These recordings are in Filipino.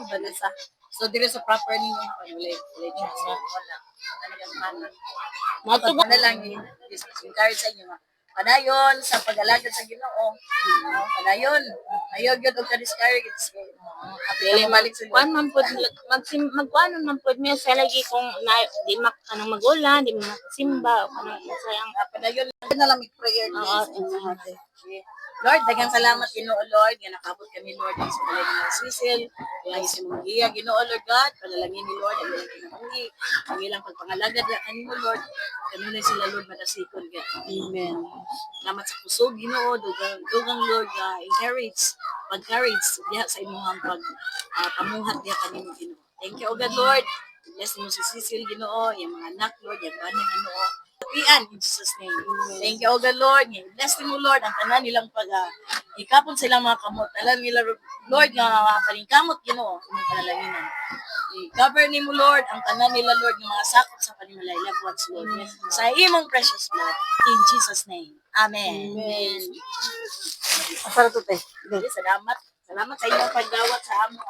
akong balisa. So, dire sa proper ninyo na wala transfer. Wala. Talagang kanan. Matuga. Na lang, encourage sa inyo. Padayon sa pag-alagad sa Ginoo. Padayon. Ayaw gyud og ka-discourage. Dili Balik sa kuan man pud magkuan man pud mi sa lagi kung na, di mak kanang magulan, di makasimba kanang sayang. Padayon na lang prayer Lord, daghang salamat Ginoo Lord, nga nakabot kami Lord sa balay ng Sisil. Kaya sa mga iya Ginoo Lord God, padalangin ni Lord ang ilang kinabuhi, ang ilang pagpangalagad na kanimo Lord. Kanunay sila Lord madasikon ga. Amen. Salamat sa kusog Ginoo, dugang Lord encourage, pag-courage diha sa imong pamuhat diha kanimo Ginoo. Thank you O God Lord. Bless mo si Sisil Ginoo, yung mga anak Lord, yung bana Ginoo. In Jesus' name. Thank you, O God, Lord. Bless mo, Lord, ang tanan nilang ikapon silang mga kamot. Alam nila, Lord, nga paningkamot, Ginoo, ang panalanginan. I-cover ni mo, Lord, ang tanan nila, Lord, ng mga sakop sa panimalay. Love what's Lord. Sa imong precious blood. In Jesus' name. Amen. Amen. Asar to te. Salamat. Salamat sa inyong pagdawat sa amo.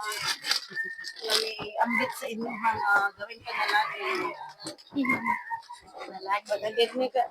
Ambit sa inyong gawin ka na lagi. Nalagi. Pag-agad ni ka,